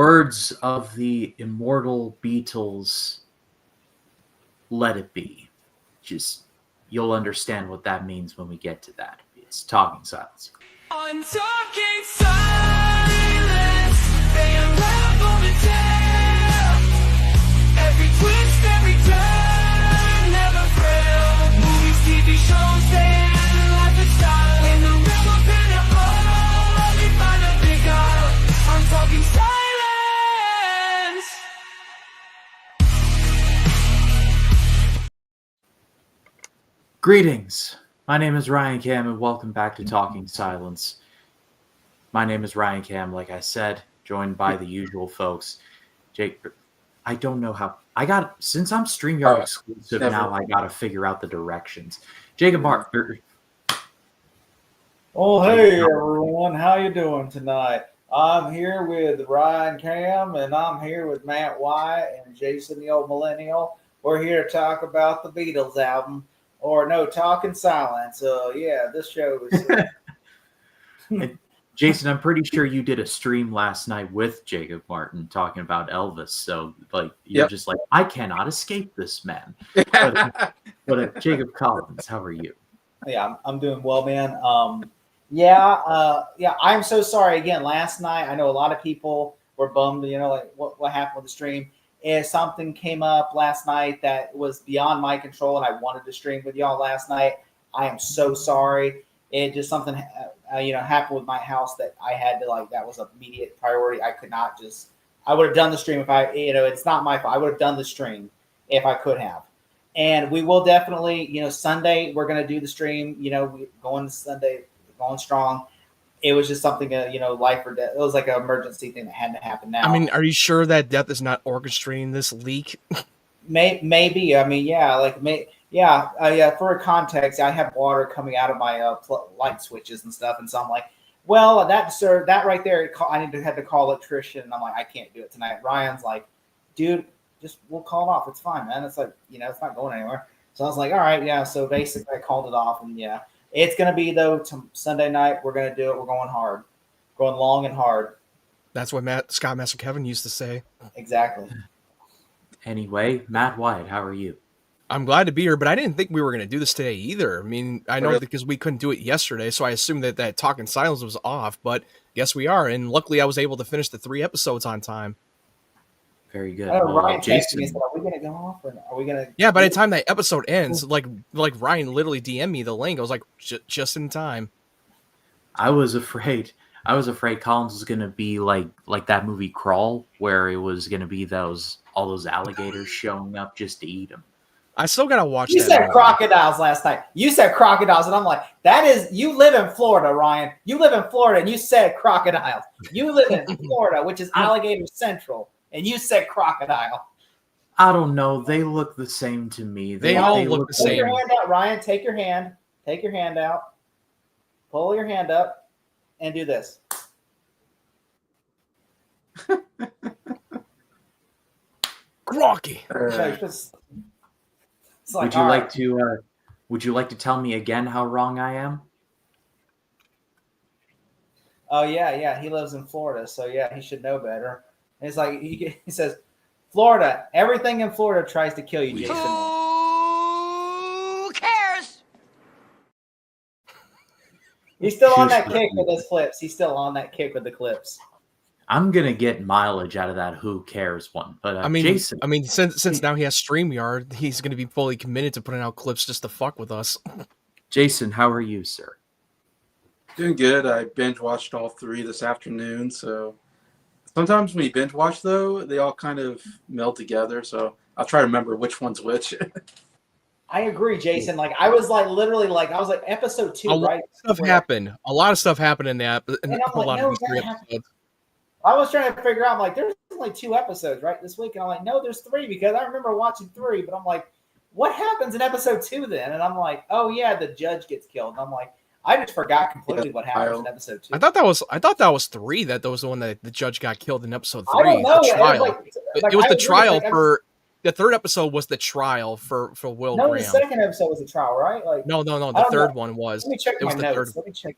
words of the immortal Beatles, let it be. Just, you'll understand what that means when we get to that. It's Talking Silence. On Talking Silence, they unravel the tale. Every twist, every turn, never fail. Movies, TV shows, they end life and style. In the realm of pen and ball, we find a big aisle. On Talking Silence. Greetings. My name is Ryan Cam, and welcome back to Talking Silence. My name is Ryan Cam, like I said, joined by the usual folks. Jake, I don't know how... since I'm StreamYard exclusive now, I gotta figure out the directions. Jacob Martin... Oh, hey, everyone. How you doing tonight? I'm here with Ryan Cam, and I'm here with Matt White and Jason, the old millennial. We're here to talk about the Beatles album. Or no, Talking Silence. This show is... Jason, I'm pretty sure you did a stream last night with Jacob Martin talking about Elvis. So, you're just like, I cannot escape this man. But Jacob Collins, how are you? Yeah, I'm doing well, man. I'm so sorry again. Last night, I know a lot of people were bummed, what happened with the stream. If something came up last night that was beyond my control and I wanted to stream with y'all last night, I am so sorry. It just something, happened with my house that I had to that was an immediate priority. I could not I would have done the stream if it's not my fault. I would have done the stream if I could have. And we will definitely, Sunday, we're going to do the stream, we going to Sunday, going strong. It was just something, life or death. It was like an emergency thing that had to happen now. I mean, are you sure that death is not orchestrating this leak? Maybe. I mean, for context, I have water coming out of my light switches and stuff. And so I'm like, well, that right there, I had to call an electrician. And I'm like, I can't do it tonight. Ryan's like, dude, we'll call it off. It's fine, man. It's like, it's not going anywhere. So I was like, all right, yeah. So basically I called it off, and yeah. It's going to be, though, Sunday night. We're going to do it. We're going hard. Going long and hard. That's what Scott Master Kevin used to say. Exactly. Anyway, Matt White, how are you? I'm glad to be here, but I didn't think we were going to do this today either. I mean, I know because we couldn't do it yesterday, so I assumed that Talking Silence was off, but yes, we are. And luckily, I was able to finish the 3 episodes on time. Very good. Ryan, Jason, are we going to go off, or are we going to? Yeah, by the time that episode ends, like Ryan literally DM'd me the link. I was like, just in time. I was afraid Collins was going to be like that movie Crawl, where it was going to be all those alligators showing up just to eat them. I still got to watch You that said movie. crocodiles last night. You said crocodiles, and I'm like, you live in Florida, Ryan. You live in Florida, and you said crocodiles. You live in Florida, which is alligator central. And you said crocodile. I don't know. They look the same to me. They all look the same. Take your hand out, Ryan. Take your hand. Take your hand out. Pull your hand up and do this. Crocky. Would you like to tell me again how wrong I am? Oh yeah. He lives in Florida, so yeah, he should know better. And it's like he says, Florida. Everything in Florida tries to kill you, Jason. Who cares? He's still on that kick with his clips. He's still on that kick with the clips. I'm gonna get mileage out of that "who cares" one, but Jason. I mean, since now he has StreamYard, he's going to be fully committed to putting out clips just to fuck with us. Jason, how are you, sir? Doing good. I binge watched all 3 this afternoon. So sometimes when you binge watch, though, they all kind of meld together. So I'll try to remember which one's which. I agree, Jason. I was literally episode 2, right? A lot of stuff happened in that. Of these 3 episodes. I was trying to figure out, there's only 2 episodes, right, this week? And I'm like, no, there's 3, because I remember watching 3, but I'm like, what happens in episode 2 then? And I'm like, oh yeah, the judge gets killed. And I'm like, I just forgot completely what happens in episode 2. I thought that was 3. That was the one that the judge got killed in episode 3. I don't know. The trial. It was the trial for the 3rd episode was the trial for Will Graham. No, the 2nd episode was the trial, right? No. The 3rd one was. Let me check my notes. Let me check.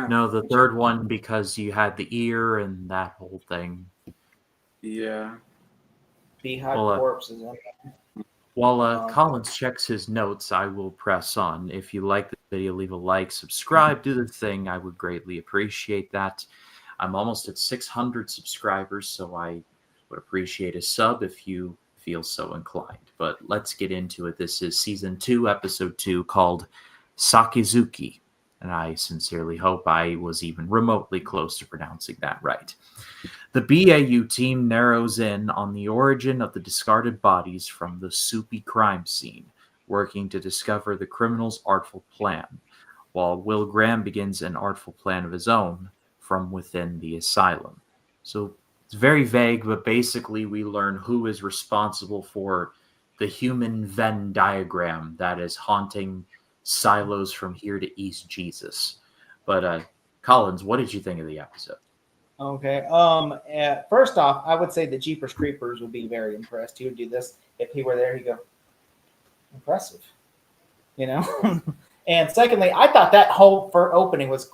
No, the 3rd one, because you had the ear and that whole thing. Yeah. Beehive Well, corpses. While Um, Collins checks his notes, I will press on. If you like the video, leave a like, subscribe, do the thing. I would greatly appreciate that. I'm almost at 600 subscribers, so I would appreciate a sub if you feel so inclined. But let's get into it. This is Season 2, Episode 2, called Sakizuki. And I sincerely hope I was even remotely close to pronouncing that right. The BAU team narrows in on the origin of the discarded bodies from the soupy crime scene, working to discover the criminal's artful plan, while Will Graham begins an artful plan of his own from within the asylum. So it's very vague, but basically we learn who is responsible for the human Venn diagram that is haunting silos from here to East Jesus. But Collins, what did you think of the episode? Okay. First off, I would say the Jeepers Creepers would be very impressed. He would do this if he were there. He'd go, impressive, you know. And secondly, I thought that whole opening was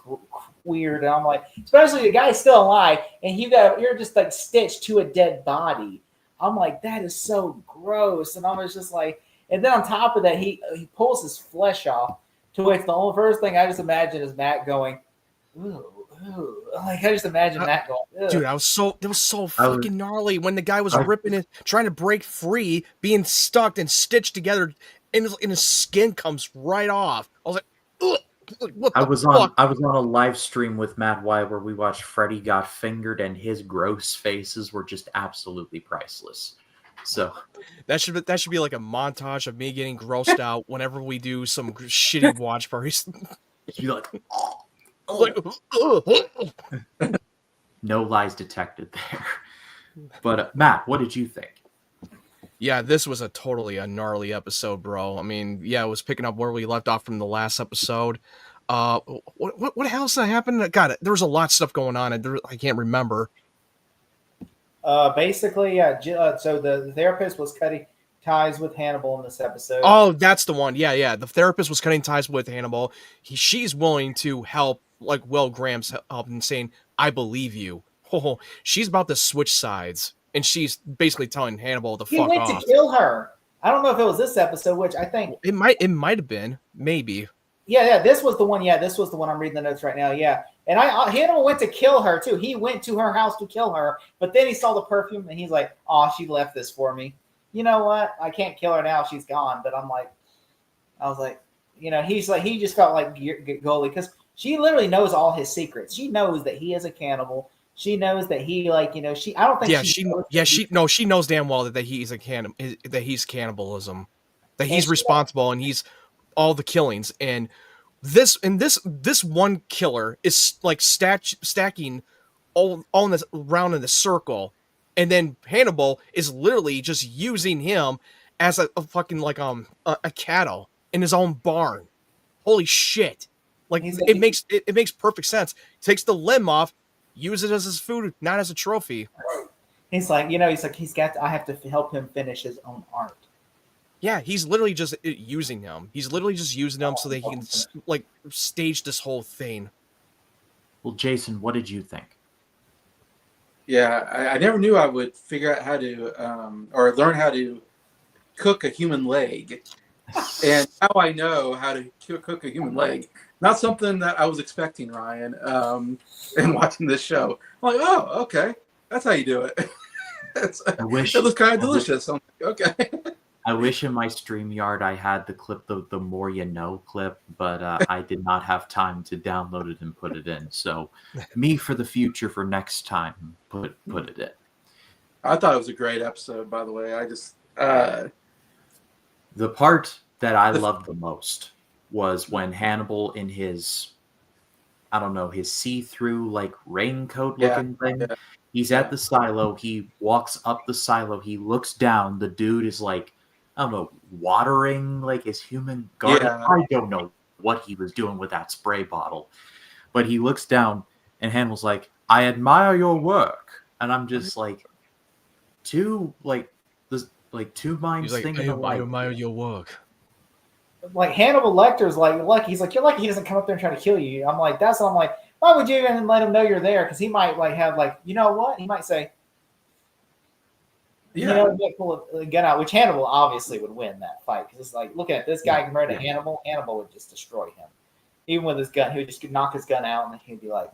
weird, and I'm like, especially the guy's still alive, and you're just like stitched to a dead body. I'm like, that is so gross, and I was just like, and then on top of that, he pulls his flesh off. To which the only first thing I just imagine is Matt going, ooh. Ooh. Like I just imagine that going. Ugh. Dude, it was so fucking gnarly when the guy was ripping it, trying to break free, being stuck and stitched together, and his skin comes right off. I was like, ugh, what the fuck? I was on a live stream with Matt White where we watched Freddy Got Fingered, and his gross faces were just absolutely priceless. So that should be like a montage of me getting grossed out whenever we do some shitty watch parties. you're like, Like, no lies detected there. But Matt, what did you think? yeah, this was totally a gnarly episode, bro. I mean, yeah, it was picking up where we left off from the last episode. What else happened? God, there was a lot of stuff going on, and I can't remember. Basically, so the therapist was cutting ties with Hannibal in this episode. Oh, that's the one. Yeah. The therapist was cutting ties with Hannibal. She's willing to help, like Will Graham's help, and saying, "I believe you." Oh, she's about to switch sides, and she's basically telling Hannibal to he fuck went off. to kill her. I don't know if it was this episode, which I think It might have been, maybe. Yeah, this was the one. Yeah, this was the one. I'm reading the notes right now. Yeah, and Hannibal went to kill her too. He went to her house to kill her, but then he saw the perfume and he's like, "Oh, she left this for me. You know what? I can't kill her now. She's gone." But I was like, you know, he just felt like goalie because she literally knows all his secrets. She knows that he is a cannibal. She knows that he I don't think she knows damn well that he's that he's cannibalism, that he's responsible and he's all the killings, and this one killer is like stacking all in this round in the circle, and then Hannibal is literally just using him as a fucking a cattle in his own barn. Holy shit! It makes perfect sense. He takes the limb off, use it as his food, not as a trophy. He's like, I have to help him finish his own art. Yeah, he's literally just using him. He's literally just using him so that he can stage this whole thing. Well, Jason, what did you think? Yeah, I never knew I would figure out how to or learn how to cook a human leg. And now I know how to cook a human leg. Not something that I was expecting, Ryan, in watching this show. I'm like, oh, okay. That's how you do it. It was kind of delicious. I'm like, okay. I wish in my StreamYard I had the clip, the more you know clip, but I did not have time to download it and put it in. So me for the future for next time, put it in. I thought it was a great episode, by the way. I just the part that I loved the most was when Hannibal in his, I don't know, his see-through raincoat looking thing. Yeah. He's at the silo. He walks up the silo. He looks down. The dude is I don't know, watering his human garden. Yeah. I don't know what he was doing with that spray bottle, but he looks down and Hannibal's like, "I admire your work," and I'm just two minds thinking alike. I admire your work. Like Hannibal Lecter's lucky. He's like, you're lucky he doesn't come up there and try to kill you. I'm like, that's what I'm like. Why would you even let him know you're there? Because he might have you know what? He might say, You know, get pull a gun out, which Hannibal obviously would win that fight because it's like looking at this guy compared to Hannibal. Hannibal would just destroy him, even with his gun. He would just knock his gun out, and he'd be like,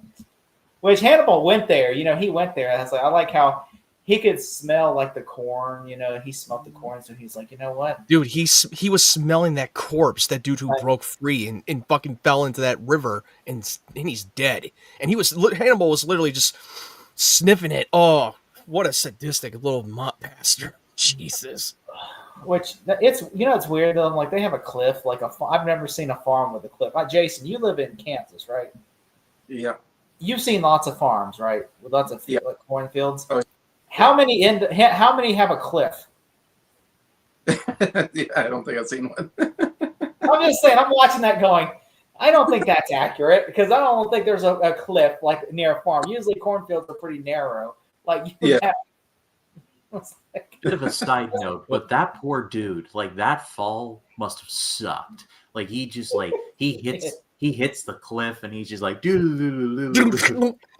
which Hannibal went there. You know, he went there. I like how he could smell like the corn. You know, he smelled the corn, so he's like, you know what, Dude, he was smelling that corpse, that dude who broke free and fucking fell into that river, and he's dead. And Hannibal was literally just sniffing it. Oh, what a sadistic little mutt bastard. Jesus. which it's it's weird though. Like they have a cliff, like I've never seen a farm with a cliff. Like Jason, you live in Kansas, right? Yeah. You've seen lots of farms, right? With lots of like cornfields. Oh. How many have a cliff? Yeah, I don't think I've seen one. I'm just saying, I'm watching that going, I don't think that's accurate because I don't think there's a cliff like near a farm. Usually cornfields are pretty narrow. Like you have, it's like, Bit of a side note, but that poor dude, like that fall must have sucked. Like he just like he hits the cliff and he's just like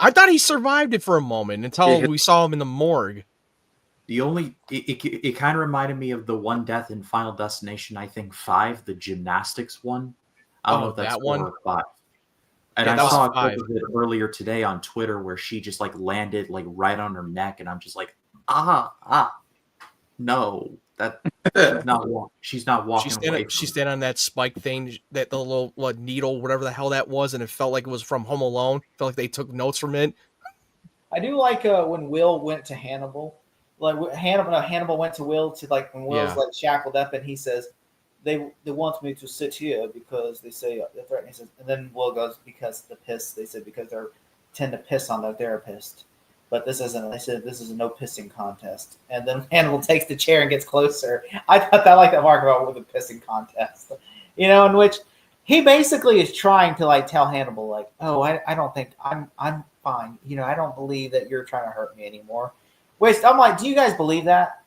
I thought he survived it for a moment until we saw him in the morgue. The only it kind of reminded me of the one death in Final Destination, I think 5, the gymnastics one. I don't know if that's that 4 one? or 5. And Yeah, I that saw a was clip 5. of it earlier today on Twitter where she just like landed like right on her neck, and I'm just like, no, that she's not walking away. She's standing on that spike thing, that the little needle, whatever the hell that was, and it felt like it was from Home Alone. It felt like they took notes from it. I do like when Will went to Hannibal. Like Hannibal went to Will to like when Will's like shackled up, and he says, "They want me to sit here because they say they're threatening." He says, and then Will goes, "Because the piss." They said because they tend to piss on their therapist, but this isn't. They said this is a no pissing contest. And then Hannibal takes the chair and gets closer. I thought I like that mark about with the pissing contest, in which he basically is trying to like tell Hannibal like, "Oh, I don't think I'm fine. I don't believe that you're trying to hurt me anymore." Wait, I'm like, do you guys believe that?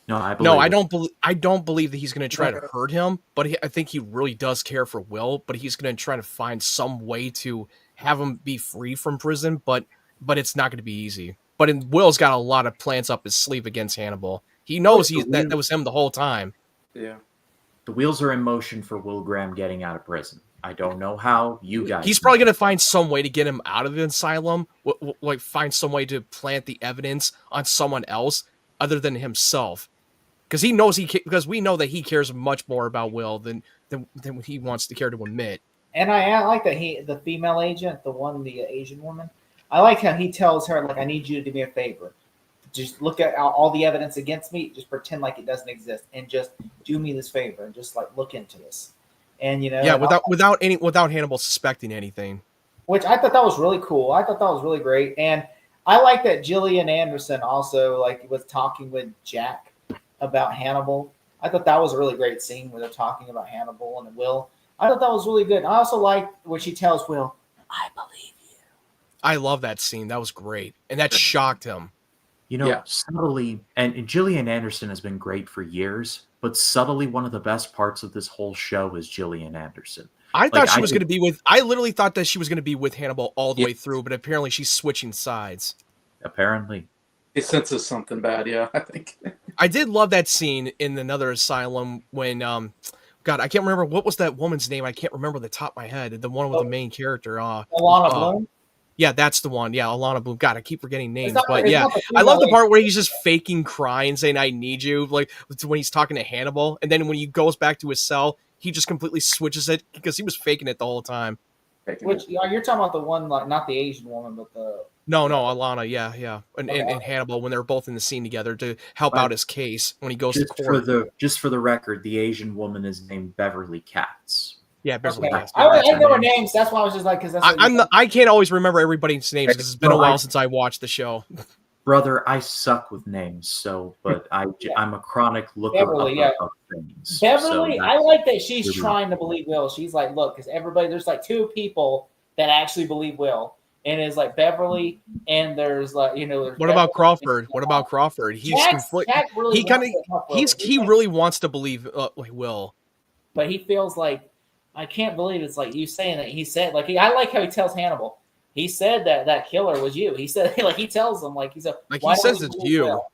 No, I don't believe that he's going to try to hurt him, but I think he really does care for Will. But he's going to try to find some way to have him be free from prison. But it's not going to be easy. But Will's got a lot of plans up his sleeve against Hannibal. He knows that was him the whole time. Yeah. The wheels are in motion for Will Graham getting out of prison. I don't know how. You guys. He's probably going to find some way to get him out of the asylum. Like find some way to plant the evidence on someone else other than himself. Because he knows because we know that he cares much more about Will than he wants to care to admit. And I like that the female agent, the Asian woman, I like how he tells her, like, I need you to do me a favor. Just look at all the evidence against me. Just pretend like it doesn't exist, and just do me this favor, and just like look into this. And without Hannibal suspecting anything. Which I thought that was really cool. I thought that was really great, and I like that Gillian Anderson also like was talking with Jack about Hannibal. I thought that was a really great scene where they're talking about Hannibal and Will. I thought that was really good. I also liked when she tells Will, "I believe you." I love that scene. That was great, and that shocked him. Subtly, and Gillian Anderson has been great for years, but subtly one of the best parts of this whole show is Gillian Anderson. I thought she was going to be with. I literally thought that she was going to be with Hannibal all the way through, but apparently she's switching sides. Apparently, He senses something bad. Yeah, I think. I did love that scene in another asylum when, God, I can't remember what was that woman's name. I can't remember the top of my head. The one with the main character. Alana Bloom. Yeah, that's the one. Yeah, Alana Bloom. God, I keep forgetting names, not but the yeah, female I love the lady. part where he's just faking crying, saying "I need you," like when he's talking to Hannibal, and then when he goes back to his cell, he just completely switches it because he was faking it the whole time. Which you're talking about the one, like not the Asian woman, but the No, Alana, yeah, and Hannibal when they're both in the scene together to help out his case when he goes to court. Just for the record, the Asian woman is named Beverly Katz. Yeah, Beverly Okay. Katz. I know her names. That's why I was just like, because that's. I can't always remember everybody's names because it's been a while since I watched the show. Brother, I suck with names, but I'm a chronic looker Beverly, of things. Beverly, so I like that she's really- trying to believe Will. She's like, look, because there's like 2 people that actually believe Will, and it's like Beverly, and there's like there's What about Beverly, Crawford? What about Crawford? He's Jack really he kind of wants to help Will. he really wants to believe Will. But he feels like I can't believe it's like you saying that. He said like I like how he tells Hannibal. He said that killer was you. He said like he tells him like he said Like why he don't says you it's believe you. Will?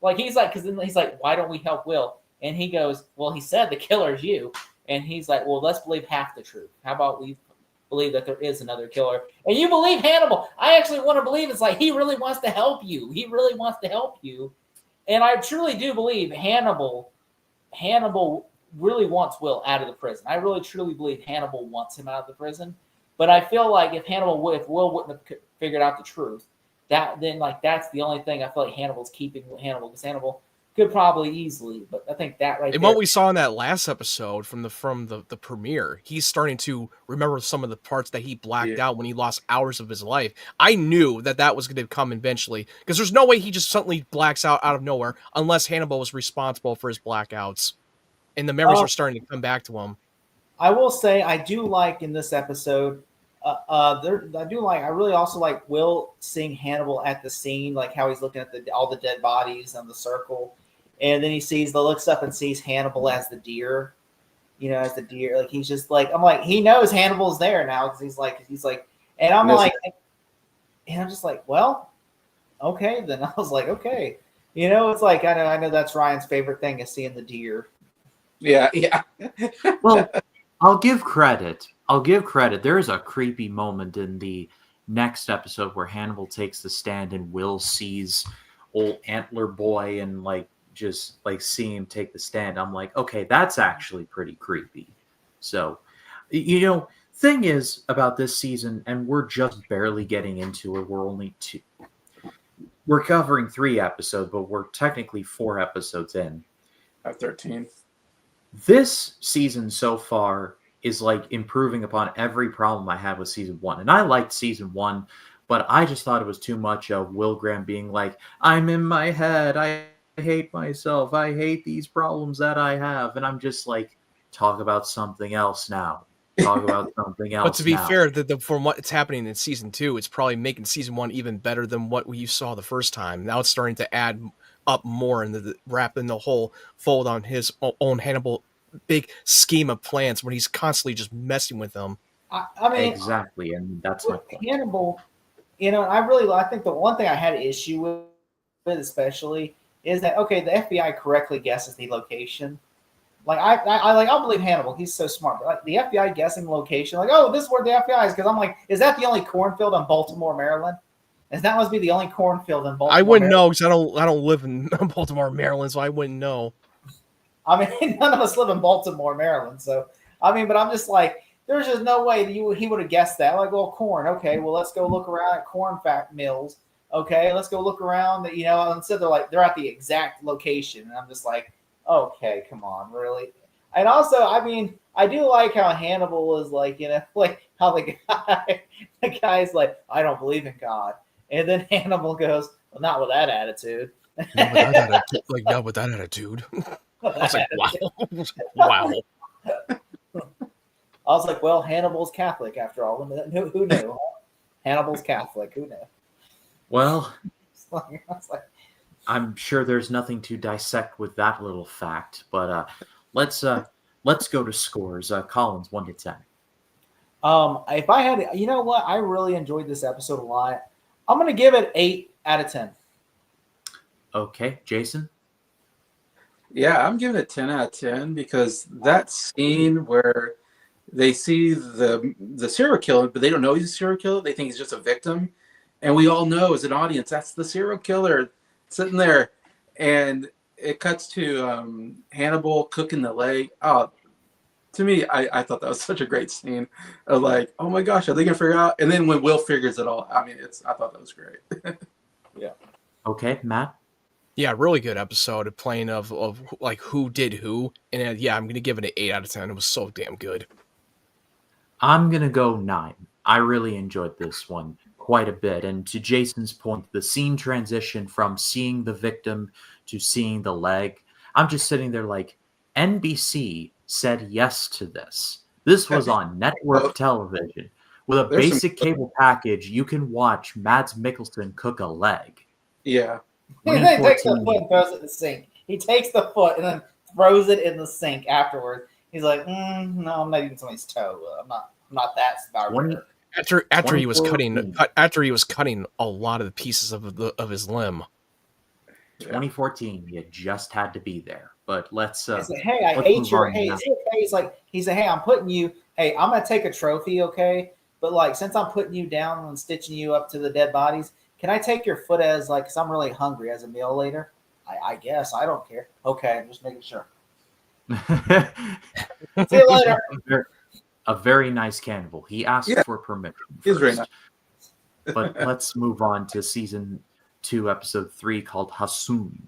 Like he's like, because then he's like, why don't we help Will? And he goes, well, he said the killer's you. And he's like, well, let's believe half the truth. How about we believe that there is another killer? And you believe Hannibal. I actually want to believe it's like he really wants to help you. He really wants to help you. And I truly do believe Hannibal really wants Will out of the prison. I really truly believe Hannibal wants him out of the prison. But I feel like if Will wouldn't have figured out the truth, that's the only thing I feel like Hannibal's keeping Hannibal, because Hannibal could probably easily. But I think that right And there. what we saw in that last episode from the premiere, he's starting to remember some of the parts that he blacked out when he lost hours of his life. I knew that was going to come eventually, because there's no way he just suddenly blacks out of nowhere unless Hannibal was responsible for his blackouts, and the memories are starting to come back to him. I will say I do like in this episode. I really also like Will seeing Hannibal at the scene, like how he's looking at all the dead bodies on the circle, and then looks up and sees Hannibal as the deer, as the deer. Like he's just like, I'm like, he knows Hannibal's there now, because he's like, and I'm like, and I'm just like, well, okay, then. I was like, okay, it's like I know that's Ryan's favorite thing is seeing the deer. Yeah. Well, I'll give credit. There is a creepy moment in the next episode where Hannibal takes the stand and Will sees old Antler Boy and just seeing him take the stand. I'm like, okay, that's actually pretty creepy. So, thing is about this season, and we're just barely getting into it. We're covering 3 episodes, but we're technically 4 episodes in. 13. This season so far is improving upon every problem I had with season 1. And I liked season 1, but I just thought it was too much of Will Graham being like, I'm in my head. I hate myself. I hate these problems that I have. And I'm just like, talk about something else now. Talk about something else. But to be now. fair, from what's happening in season 2, it's probably making season 1 even better than what you saw the first time. Now it's starting to add up more and wrapping the whole fold on his own Hannibal big scheme of plans when he's constantly just messing with them. I mean, exactly, and that's my point. Hannibal, I think the one thing I had an issue with especially is that, okay, the FBI correctly guesses the location. I'll believe Hannibal, he's so smart. But the FBI guessing the location, oh, this is where the FBI is, because I'm like, is that the only cornfield in Baltimore, Maryland? Is that must be the only cornfield in Baltimore? I wouldn't know, because I don't live in Baltimore, Maryland, so I wouldn't know. I mean, none of us live in Baltimore, Maryland. So, I mean, but I'm just like, there's just no way that he would have guessed that. Like, well, corn. Okay, well, let's go look around at corn mills. Okay, let's go look around. Instead they're at the exact location, and I'm just like, okay, come on, really. And also, I mean, I do like how Hannibal is like how the guy's like, I don't believe in God, and then Hannibal goes, well, not with that attitude. Not with that attitude. I was like, wow. Wow. I was like, well, Hannibal's Catholic after all. Who knew? Hannibal's Catholic. Who knew? Well, I was like, I'm sure there's nothing to dissect with that little fact, but let's go to scores. Collins, 1 to 10. If I had, what? I really enjoyed this episode a lot. I'm going to give it 8 out of 10. Okay, Jason? Yeah, I'm giving it 10 out of 10 because that scene where they see the serial killer, but they don't know he's a serial killer. They think he's just a victim. And we all know as an audience, that's the serial killer sitting there. And it cuts to Hannibal cooking the leg. Oh, to me, I thought that was such a great scene of like, oh my gosh, are they going to figure it out? And then when Will figures it all, I mean, I thought that was great. Yeah. Okay, Matt? Yeah, really good episode of playing of like who did who. And I'm going to give it an 8 out of 10. It was so damn good. I'm going to go 9. I really enjoyed this one quite a bit. And to Jason's point, the scene transition from seeing the victim to seeing the leg, I'm just sitting there like, NBC said yes to this. This was on network television. With a basic cable package, you can watch Mads Mikkelsen cook a leg. Yeah. He takes the foot and throws it in the sink. He takes the foot and then throws it in the sink afterwards. He's like, no, I'm not eating somebody's toe. I'm not that barbaric. After he was cutting a lot of the pieces of his limb. Yeah. 2014. You just had to be there. But let's He said, "Hey, I let's ate move your. on Hey, now. is it okay?" He said, "Hey, I'm putting you. Hey, I'm gonna take a trophy, okay? But like, since I'm putting you down and stitching you up to the dead bodies, can I take your foot as like? Cause I'm really hungry as a meal later. I guess I don't care. Okay, I'm just making sure. See you later. A very nice cannibal. He asked Yeah, for permission he's very first. But let's move on to season 2, episode 3, called Hassoun.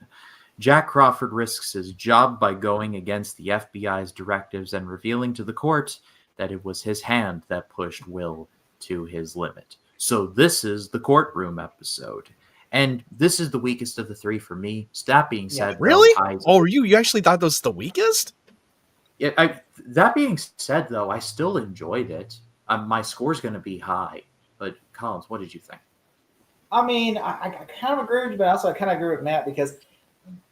Jack Crawford risks his job by going against the FBI's directives and revealing to the court that it was his hand that pushed Will to his limit. So this is the courtroom episode. And this is the weakest of the 3 for me. That being said, though, Really? Oh, you actually thought that was the weakest? that being said, though, I still enjoyed it. My score's going to be high. But Collins, what did you think? I mean, I kind of agree with you, but also I kind of agree with Matt because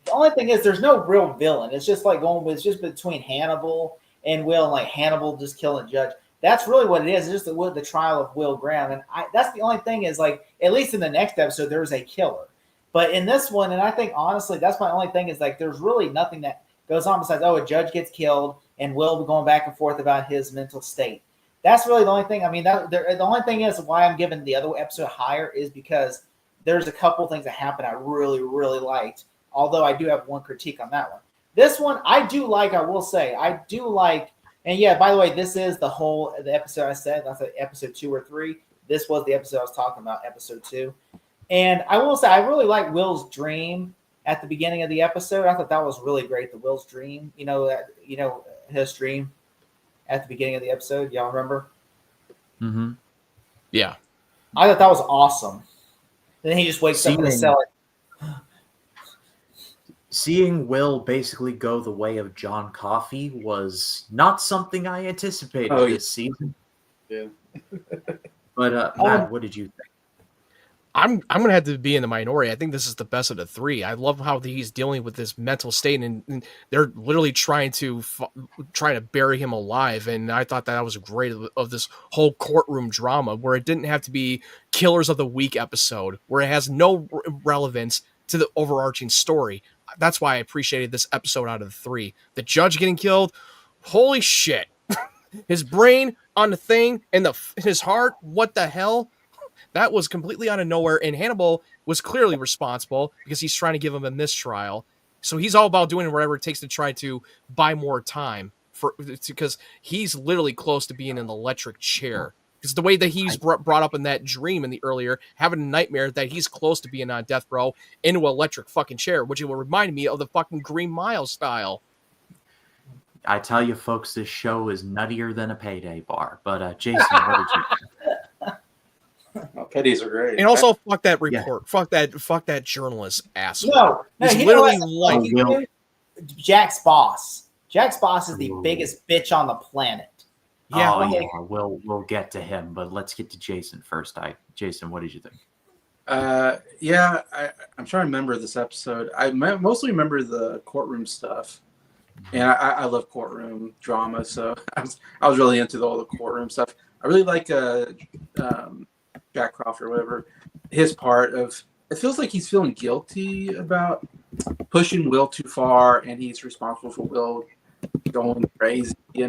the only thing is there's no real villain. It's just like going with it's just between Hannibal and Will, and like Hannibal just killing Judge. That's really what it is. It's just the trial of Will Graham, and that's the only thing is like at least in the next episode there's a killer, but in this one, and I think honestly that's my only thing is like there's really nothing that goes on besides a judge gets killed and Will going back and forth about his mental state. That's really the only thing. I mean, the only thing is why I'm giving the other episode higher is because there's a couple things that happened I really, really liked. Although I do have one critique on that one. This one I do like. I will say I do like. And yeah, by the way, this is the episode I said. That's episode 2 or 3. This was the episode I was talking about, episode 2. And I will say I really like Will's dream at the beginning of the episode. I thought that was really great. The Will's dream, his dream at the beginning of the episode. Y'all remember? Mm-hmm. Yeah. I thought that was awesome. Then he just wakes up in the cell. Seeing Will basically go the way of John Coffey was not something I anticipated this season. Yeah. But Matt, what did you think? I'm gonna have to be in the minority. I think this is the best of the 3. I love how he's dealing with this mental state, and they're literally trying to bury him alive. And I thought that was great of this whole courtroom drama, where it didn't have to be Killers of the Week episode, where it has no relevance to the overarching story. That's why I appreciated this episode out of the 3. The judge getting killed, holy shit! His brain on the thing and his heart, what the hell? That was completely out of nowhere, and Hannibal was clearly responsible because he's trying to give him a mistrial. So he's all about doing whatever it takes to try to buy more time because he's literally close to being in an electric chair. Because the way that he's brought up in that dream in the earlier, having a nightmare that he's close to being on death row into an electric fucking chair, which it will remind me of the fucking Green Mile style. I tell you, folks, this show is nuttier than a payday bar. But Jason, what did you think? Oh, petties are great. And also, fuck that report. Yeah. Fuck that journalist asshole. No, he's literally like Jack's boss. Jack's boss is the biggest bitch on the planet. Yeah, we'll get to him, but let's get to Jason first. Jason, what did you think? I'm trying to remember this episode. I mostly remember the courtroom stuff, and I love courtroom drama, so I was really into all the courtroom stuff. I really like Jack Crawford, whatever, his part of it feels like he's feeling guilty about pushing Will too far, and he's responsible for Will going crazy. I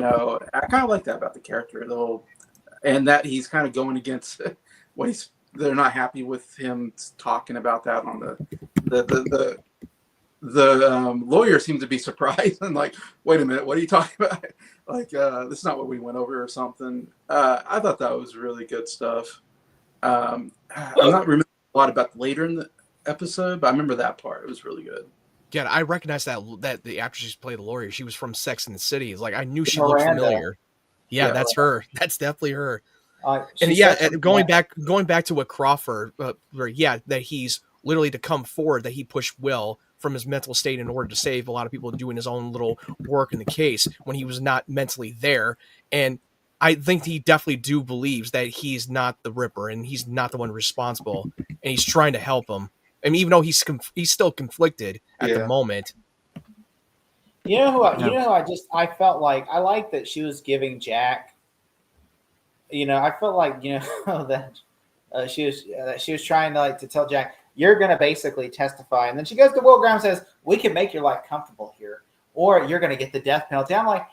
kind of like that about the character, though, and that he's kind of going against what they're not happy with him talking about that on the lawyer seems to be surprised and like, wait a minute, what are you talking about? Like, this is not what we went over or something. I thought that was really good stuff. I'm not remembering a lot about later in the episode, but I remember that part. It was really good. Yeah, I recognize that the actress who played the lawyer, she was from Sex and the City. It's like I knew she looked familiar. Yeah, that's her. That's definitely her. And going back to what Crawford, that he's literally to come forward, that he pushed Will from his mental state in order to save a lot of people doing his own little work in the case when he was not mentally there. And I think he definitely believes that he's not the Ripper and he's not the one responsible, and he's trying to help him. I mean, even though he's still conflicted at the moment. You know who I felt like I liked that she was giving Jack. I felt like that she was trying to tell Jack, you're going to basically testify. And then she goes to Will Graham and says, we can make your life comfortable here, or you're going to get the death penalty. I'm like,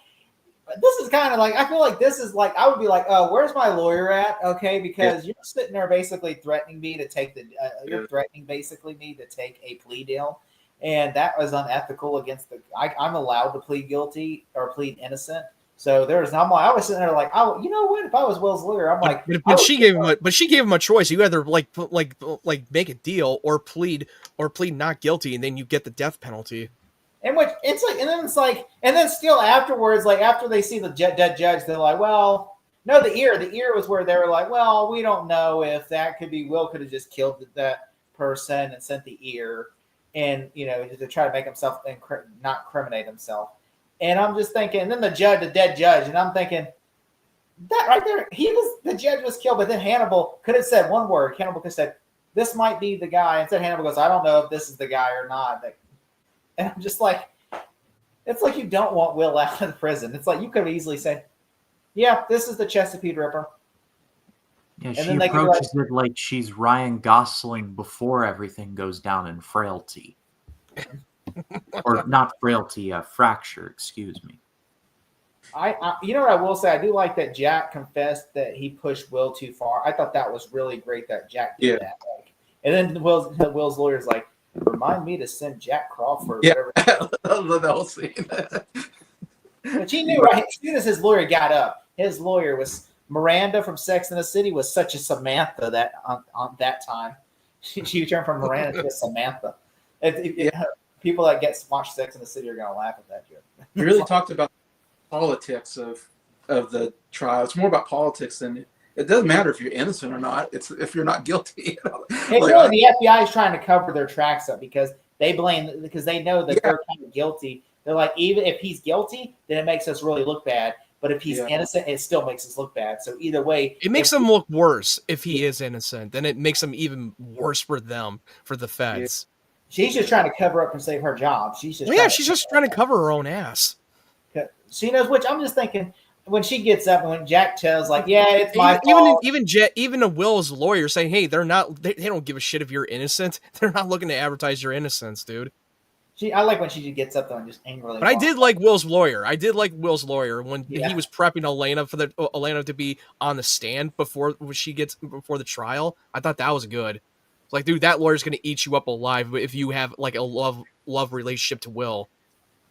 this is kind of like, I feel like this is like, I would be like, oh, where's my lawyer at? Okay, because you're sitting there basically threatening me to take you're threatening basically me to take a plea deal. And that was unethical against I'm allowed to plead guilty or plead innocent. So I was sitting there like, oh, you know what? If I was Will's lawyer, I'm like, but she gave him a choice. You either like make a deal or plead not guilty, and then you get the death penalty. And then still afterwards, like after they see the dead judge, they're like, well, no, the ear was where they were like, well, we don't know if that could be Will could have just killed that person and sent the ear, and to try to make himself not incriminate himself. And I'm just thinking, and then the dead judge, and I'm thinking that right there, the judge was killed, but then Hannibal could have said one word. Hannibal could have said, "This might be the guy," and said Hannibal goes, "I don't know if this is the guy or not." And I'm just like, it's like you don't want Will out of the prison. It's like you could have easily said, "Yeah, this is the Chesapeake Ripper." Yeah, she approaches it like she's Ryan Gosling before everything goes down in Frailty. Or not Frailty, Fracture, excuse me. You know what I will say? I do like that Jack confessed that he pushed Will too far. I thought that was really great that Jack did that. And then Will's lawyer's like, remind me to send Jack Crawford. Yeah, I love that whole scene. But he knew, right? As soon as his lawyer got up, his lawyer was Miranda from Sex and the City was such a Samantha that on that time. She turned from Miranda to Samantha. People that watch Sex and the City are going to laugh at that joke. You really talked about politics of the trial. It's more about politics than it doesn't matter if you're innocent or not. It's if you're not guilty. The FBI is trying to cover their tracks up because they know that they're kind of guilty. They're like, even if he's guilty, then it makes us really look bad. But if he's innocent, it still makes us look bad. So either way, it makes him look worse if he is innocent. Then it makes him even worse for the feds. She's just trying to cover up and save her job. She's just trying to cover her own ass. She knows which. I'm just thinking when she gets up and when Jack tells like, yeah, it's my fault. Even a Will's lawyer saying, hey, they don't give a shit if you're innocent. They're not looking to advertise your innocence, dude. I like when she gets up though and just angrily. But I did like Will's lawyer. When he was prepping Elena to be on the stand before the trial. I thought that was good. It's like, dude, that lawyer's gonna eat you up alive if you have like a love relationship to Will.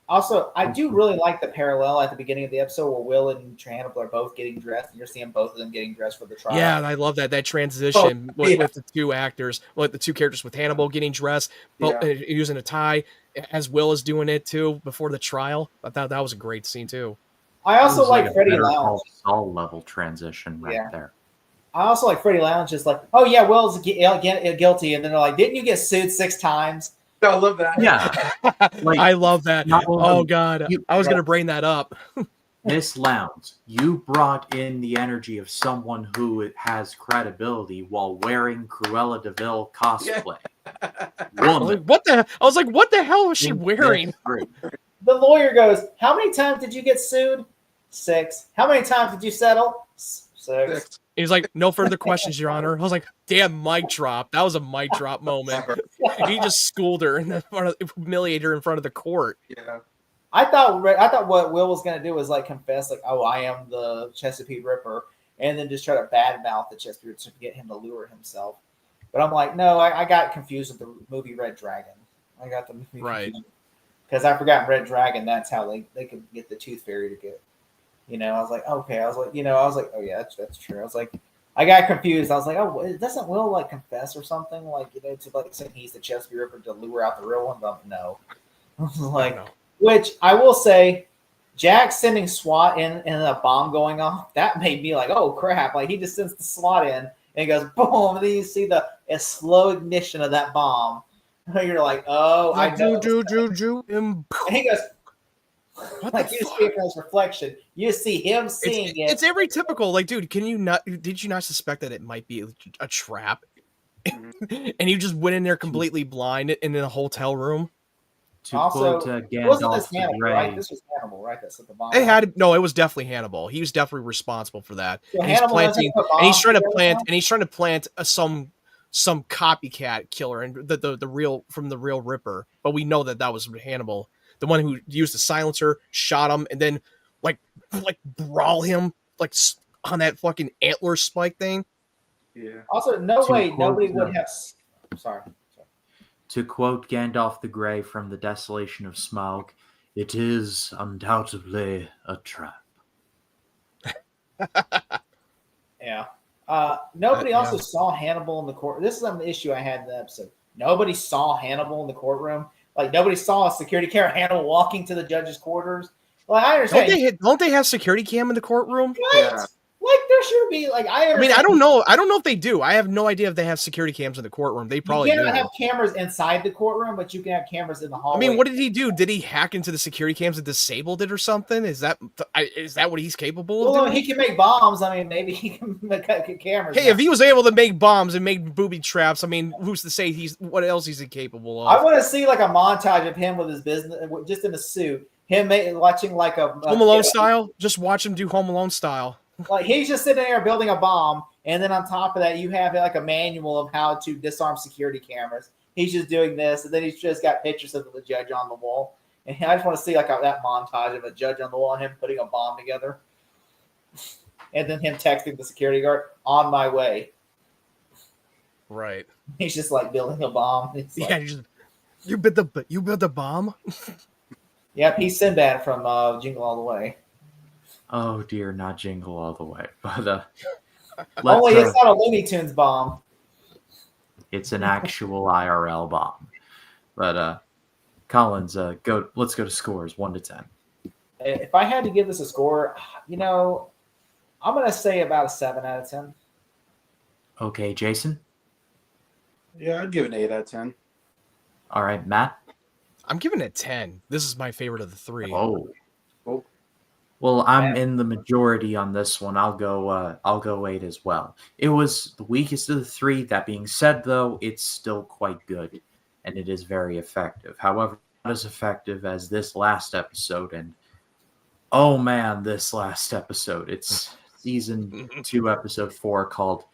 Also, I do really like the parallel at the beginning of the episode where Will and Hannibal are both getting dressed, and you're seeing both of them getting dressed for the trial. Yeah, and I love that transition with the two actors, with the two characters, with Hannibal getting dressed, using a tie, as Will is doing it too before the trial. I thought that was a great scene too. I also like Freddie Lounge. Saul level transition there. I also like Freddie Lounge is like, oh yeah, Will's guilty, and then they're like, didn't you get sued 6 times? I love that. Yeah, I love that. Oh God, I was gonna bring that up. Miss Lounge, you brought in the energy of someone who has credibility while wearing Cruella de Vil cosplay. Woman, I was like, what the hell was she wearing? The lawyer goes, how many times did you get sued? 6. How many times did you settle? 6. He's like, no further questions, Your Honor. I was like, damn, mic drop. That was a mic drop moment. He just schooled her and humiliated her in front of the court. Yeah. I thought what Will was going to do was like confess, like, oh, I am the Chesapeake Ripper, and then just try to badmouth the Chesapeake Ripper to get him to lure himself. But I'm like, no, I got confused with the movie Red Dragon. I got the movie right because I forgot Red Dragon. That's how they could get the Tooth Fairy to get. I was like, okay. I was like, oh yeah, that's true. I was like, I got confused. I was like, oh, doesn't Will like confess or something like to like saying he's the Chesapeake Ripper to lure out the real one? But no, I was like, which I will say, Jack sending SWAT in and a bomb going off that made me like, oh crap! Like he just sends the SWAT in and he goes boom, and then you see a slow ignition of that bomb. And you're like, oh, I know. And he goes. Like you see it from his reflection, you see him seeing it. It's every typical like, dude. Did you not suspect that it might be a trap? And you just went in there completely blind in a hotel room. Also, wasn't this Hannibal, right? This was Hannibal, right? That set the bomb. It was definitely Hannibal. He was definitely responsible for that. So and he's trying to plant some some copycat killer and the real from the real Ripper, but we know that was Hannibal, the one who used the silencer, shot him, and then like brawl him on that fucking antler spike thing. Yeah. Also, no To way, quote nobody them. would have. Sorry. To quote Gandalf the Grey from The Desolation of Smaug, it is undoubtedly a trap. Yeah. Nobody Yeah. also saw Hannibal in the court. This is an issue I had in the episode. Nobody saw Hannibal in the courtroom. Like nobody saw a security camera Hannibal walking to the judge's quarters. Like I understand. Don't they have security cam in the courtroom? What? Yeah. Like there should be. Like I I mean, understand. I don't know. I don't know if they do. I have no idea if they have security cams in the courtroom. They probably You do. cannot have cameras inside the courtroom, but you can have cameras in the I hallway. mean, what did he do? Did he hack into the security cams and disabled it or something? Is that what he's capable of Well, doing? he can make bombs. I mean, maybe he can make cameras. Hey, if he was able to make bombs and make booby traps, I mean, who's to say what else he's incapable of? I want to see like a montage of him with his business, just in a suit. Him watching like a Home Alone style. Just watch him do Home Alone style. Like he's just sitting there building a bomb, and then on top of that, you have like a manual of how to disarm security cameras. He's just doing this, and then he's just got pictures of the judge on the wall. And I just want to see like that montage of a judge on the wall and him putting a bomb together, and then him texting the security guard, "On my way." Right. He's just like building a bomb. It's like, Yeah. You built the bomb. yep, he's Sinbad from Jingle All the Way. Oh dear, not Jingle All the Way. But Only let's, it's not a Looney Tunes bomb. it's an actual IRL bomb. But Collins, let's go to scores 1 to 10. If I had to give this a score, I'm going to say about a 7 out of 10. Okay, Jason. Yeah, I'd give it an 8 out of 10. All right, Matt. I'm giving it 10. This is my favorite of the three. Oh. Oh. Well, I'm in the majority on this one. I'll go 8 as well. It was the weakest of the three. That being said, though, it's still quite good, and it is very effective. However, not as effective as this last episode. And oh man, this last episode. It's season 2, episode 4, called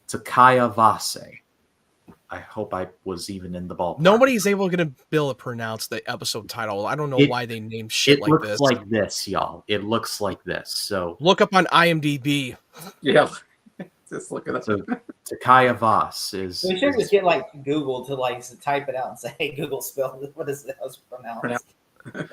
Takaya Vase. I hope I was even in the ballpark. Nobody's able to pronounce the episode title. I don't know why they named shit It like looks this. like this, y'all. It looks like this. So Look up on IMDb. Yeah. Just look at So that. Takaya Vase is. We should just get like Google to type it out and say, "Hey, Google, spell what is that pronounced?"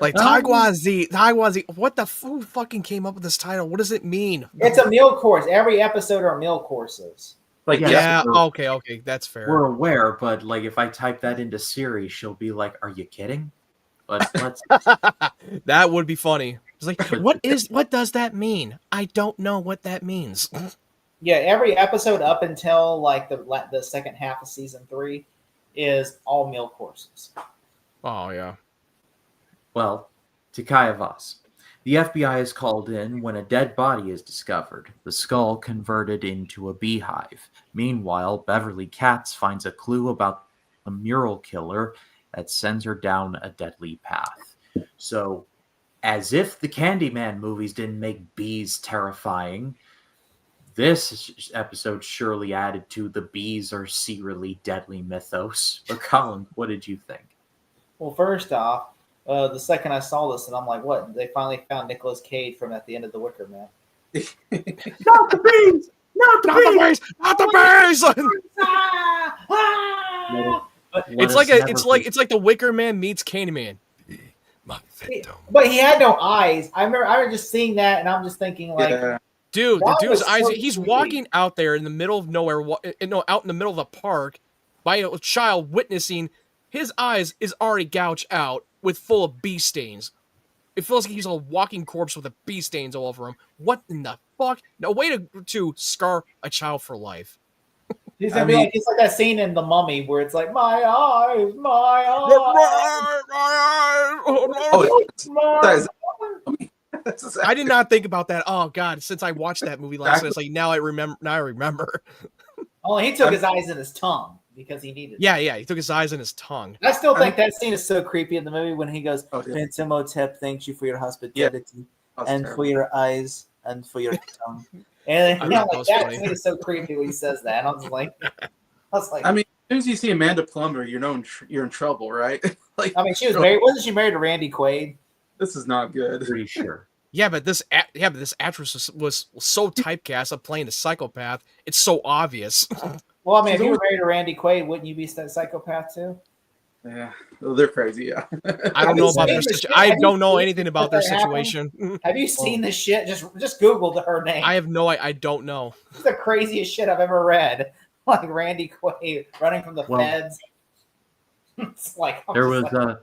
Like Taiwazi. What the who fucking came up with this title? What does it mean? It's a meal course. Every episode are meal courses. Like, Yeah. Yeah, we're- okay, that's fair. We're aware, but like if I type that into Siri, she'll be like, "Are you kidding?" But let's. That would be funny. It's like, what does that mean? I don't know what that means. Yeah, every episode up until like the second half of season 3 is all meal courses. Oh yeah. Well, Takaya Vase. The FBI is called in when a dead body is discovered, the skull converted into a beehive. Meanwhile, Beverly Katz finds a clue about a mural killer that sends her down a deadly path. So, as if the Candyman movies didn't make bees terrifying, this episode surely added to the bees are secretly deadly mythos. But Colin, what did you think? Well, first off, the second I saw this, and I'm like, "What?" They finally found Nicolas Cage from at the end of The Wicker Man. Not the bees! Not the Not the bees! Not the bees! Ah! Ah! It's like the Wicker Man meets Candyman. My victim. But he had no eyes. I remember just seeing that, and I'm just thinking like, yeah. Dude, the That dude's was eyes. so He's creepy. walking out there in the middle of nowhere, out in the middle of the park, by a child witnessing. His eyes is already gouged out with full of bee stains. It feels like he's a walking corpse with a bee stains all over him. What in the fuck? No way to scar a child for life. he's gonna be like, it's like that scene in The Mummy where it's like, "My eyes, my eyes, Oh, my eyes." that's I did not think about that. Oh god, since I watched that movie last night, it's like now I remember. Oh, he took his eyes in his tongue because he needed. Yeah, he took his eyes in his tongue. I still think that scene is so creepy in the movie when he goes, Oh, yeah. "Phantom Hotep, thanks you for your hospitality That's and terrible. for your eyes and for your tongue." And I yeah, thought that like, was that funny. scene is so creepy when he says that. And I'm just like, was like, I mean, as soon as you see Amanda Plummer, you're in trouble, right? Like, I mean, she was married. Wasn't she married to Randy Quaid? this is not good. Pretty sure. Yeah, but this actress was so typecast of playing the psychopath. It's so obvious. Well, I mean, if She's you were always- married to Randy Quaid, wouldn't you be a psychopath too? Yeah, well, they're crazy. Yeah. I don't know about their Have you situation. seen I don't know this anything about their that happened? situation. Have you seen this shit? Just Google her name. I have no. I don't know. It's the craziest shit I've ever read. Like Randy Quaid running from the Well, feds. It's like I'm There just was like,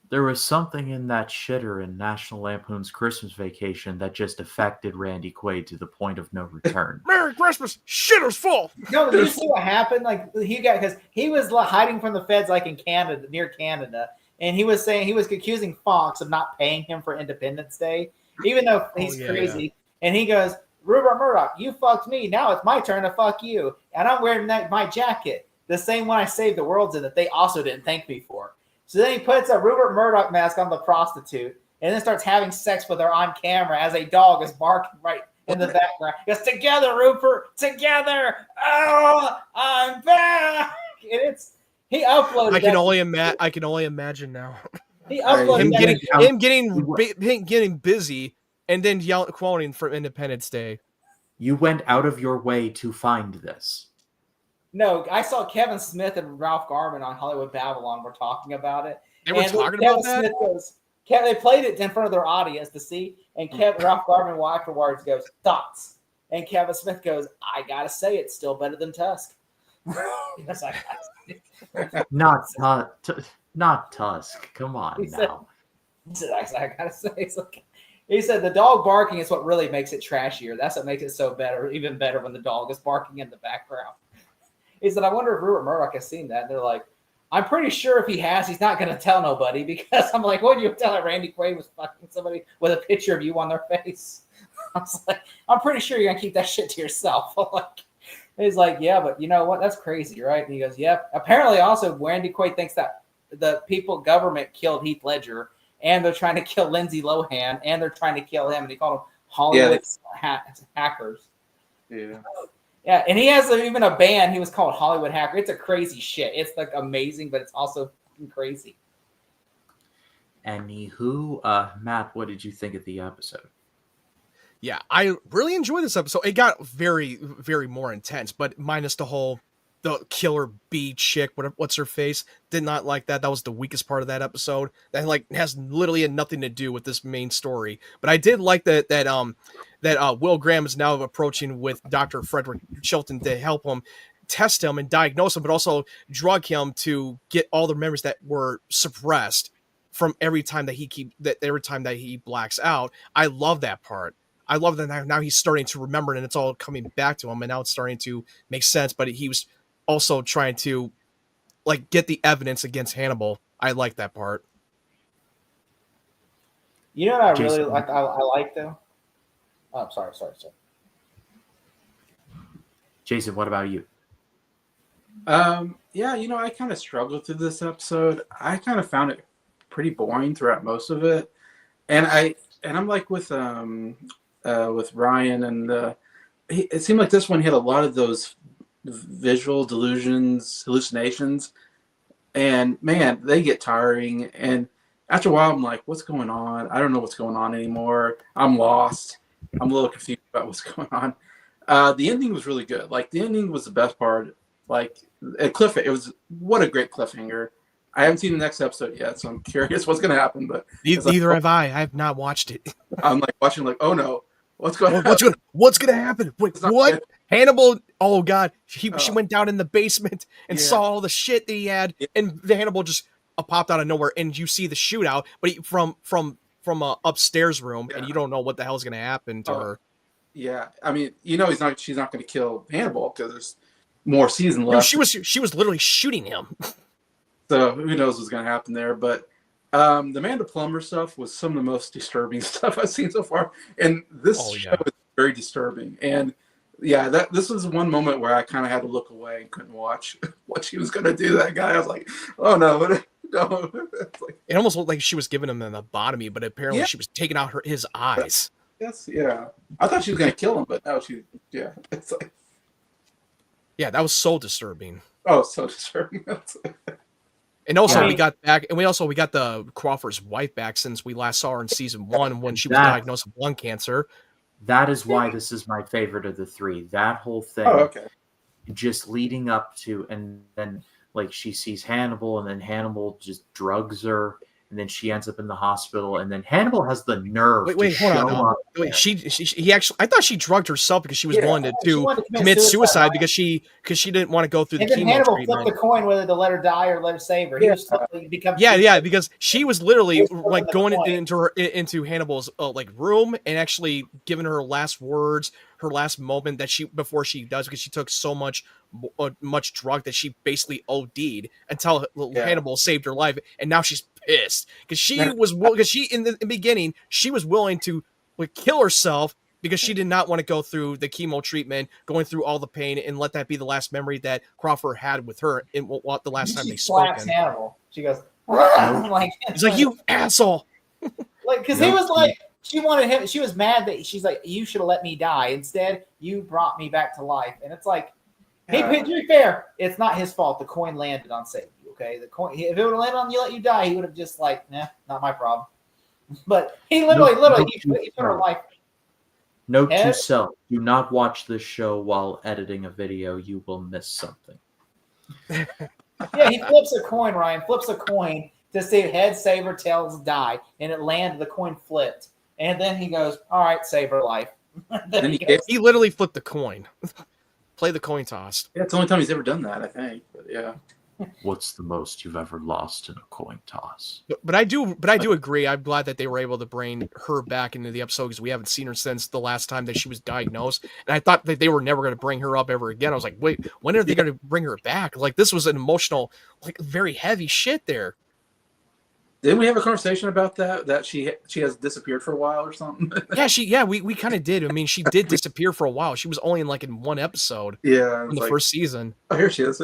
there was something in that shitter in National Lampoon's Christmas Vacation that just affected Randy Quaid to the point of no return. Merry Christmas, shitter's full. no, did you see what happened? Like he got because he was hiding from the feds, like in Canada, near Canada, and he was saying he was accusing Fox of not paying him for Independence Day, even though he's yeah, crazy. And he goes, "Rupert Murdoch, you fucked me. Now it's my turn to fuck you." And I'm wearing my jacket, the same one I saved the world's in that they also didn't thank me for. So then he puts a Rupert Murdoch mask on the prostitute and then starts having sex with her on camera as a dog is barking right in the background. He goes, "Together, Rupert, together. Oh, I'm back." And he uploaded. I can that- only imagine now. he uploaded Him that- getting busy and then quoting for Independence Day. You went out of your way to find this. No, I saw Kevin Smith and Ralph Garman on Hollywood Babylon were talking about it. They were And talking Kevin about that. Smith goes, they played it in front of their audience to see, and Ralph Garman afterwards goes, "Thoughts?" And Kevin Smith goes, "I gotta say, it's still better than Tusk." It's like, Not Tusk. Come on He said- now. he said, I gotta say, it's like, he said the dog barking is what really makes it trashier. That's what makes it so better, even better when the dog is barking in the background. He said, "I wonder if Rupert Murdoch has seen that." And they're like, "I'm pretty sure if he has, he's not going to tell nobody," because I'm like, "What would you tell that Randy Quaid was fucking somebody with a picture of you on their face?" I was like, "I'm pretty sure you're going to keep that shit to yourself." I'm like, he's like, "Yeah, but you know what? That's crazy, right?" And he goes, "Yep." Apparently, also, Randy Quaid thinks that the government killed Heath Ledger, and they're trying to kill Lindsay Lohan, and they're trying to kill him, and he called them Hollywood hackers. Yeah. Yeah, and he has even a band. He was called Hollywood Hacker. It's a crazy shit. It's like amazing, but it's also fucking crazy. Anywho, Matt, what did you think of the episode? Yeah, I really enjoyed this episode. It got very, very more intense, but minus the killer bee chick, what's her face, did not like that. That was the weakest part of that episode. That like has literally nothing to do with this main story. But I did like that Will Graham is now approaching with Dr. Frederick Chilton to help him test him and diagnose him, but also drug him to get all the memories that were suppressed from every time that he blacks out. I love that part. I love that now he's starting to remember it and it's all coming back to him, and now it's starting to make sense. But he was also trying to like get the evidence against Hannibal. I like that part. You know what I Jason. really like? I like though. Oh, sorry. Jason, what about you? Yeah, I kind of struggled through this episode. I kind of found it pretty boring throughout most of it, and I'm like with Ryan, and it seemed like this one had a lot of those visual delusions, hallucinations, and man, they get tiring. And after a while, I'm like, what's going on? I don't know what's going on anymore. I'm lost. I'm a little confused about what's going on. The ending was really good. Like the ending was the best part. Like a it was what a great cliffhanger. I haven't seen the next episode yet, so I'm curious what's going to happen. But Neither have I. I have not watched it. I'm like watching, like, oh no, what's going on? What's gonna happen? Wait, It's not what? good. Hannibal? Oh god, she Oh. went down in the basement and Yeah. saw all the shit that he had, Yeah. and the Hannibal just popped out of nowhere, and you see the shootout, but from a upstairs room, and Yeah. you don't know what the hell's gonna happen to Oh. her. Yeah, I mean, she's not going to kill Hannibal because there's more season No, left. she was literally shooting him. So who knows what's going to happen there? But the Amanda Plummer stuff was some of the most disturbing stuff I've seen so far, and this Oh, show yeah. is very disturbing. And yeah, this was one moment where I kind of had to look away and couldn't watch what she was going to do to that guy. I was like, oh no, no. It's like, It almost looked like she was giving him an lobotomy, but apparently Yeah. she was taking out his eyes. yes, yeah. I thought she was going to kill him, but no, yeah. It's like, Yeah, that was so disturbing. Oh, so disturbing. And also Yeah. we got the Crawford's wife back since we last saw her in season 1 when she was That- diagnosed with lung cancer. That is why this is my favorite of the three. That whole thing, Oh, okay. just leading up to, and then like she sees Hannibal, and then Hannibal just drugs her, and then she ends up in the hospital, and then Hannibal has the nerve Wait, to hold on. show up. Wait, he actually, I thought she drugged herself because she was Yeah. willing to, She wanted to commit suicide right? because she didn't want to go through the And then chemo Hannibal treatment. flipped the coin whether to let her die or let her save her. He was totally become Yeah, because she was literally Just flipping like the going coin. into Hannibal's like room and actually giving her last words, her last moment that before she does, because she took so much drug that she basically OD'd until Hannibal saved her life, and now she's pissed because she in the beginning she was willing to like kill herself because she did not want to go through the chemo treatment, going through all the pain, and let that be the last memory that Crawford had with her in the last time she they slaps spoke. Hannibal. She goes, like, He's like, "You asshole!" like, because he was like, she wanted him. She was mad that she's like, you should have let me die. Instead, you brought me back to life. And it's like, hey, to be fair, it's not his fault. The coin landed on saving you. Okay, the coin. If it would have landed on you, let you die, he would have just like, nah, not my problem. But he literally, he put her life. Note Ed? to self: do not watch this show while editing a video. You will miss something. Yeah, he flips a coin. Ryan flips a coin to see heads, save her, tails, die, and it landed. The coin flipped, and then he goes, "All right, save her life." Then he goes, He literally flipped the coin. Play the coin toss. Yeah, it's the only time he's ever done that, I think. But yeah. What's the most you've ever lost in a coin toss? But I do agree. I'm glad that they were able to bring her back into the episode because we haven't seen her since the last time that she was diagnosed. And I thought that they were never going to bring her up ever again. I was like, wait, when are they going to bring her back? Like, this was an emotional, like, very heavy shit there. Didn't we have a conversation about that she has disappeared for a while or something? We kind of did. I mean, she did disappear for a while. She was only in one episode Yeah. in the first season. Oh, here she is.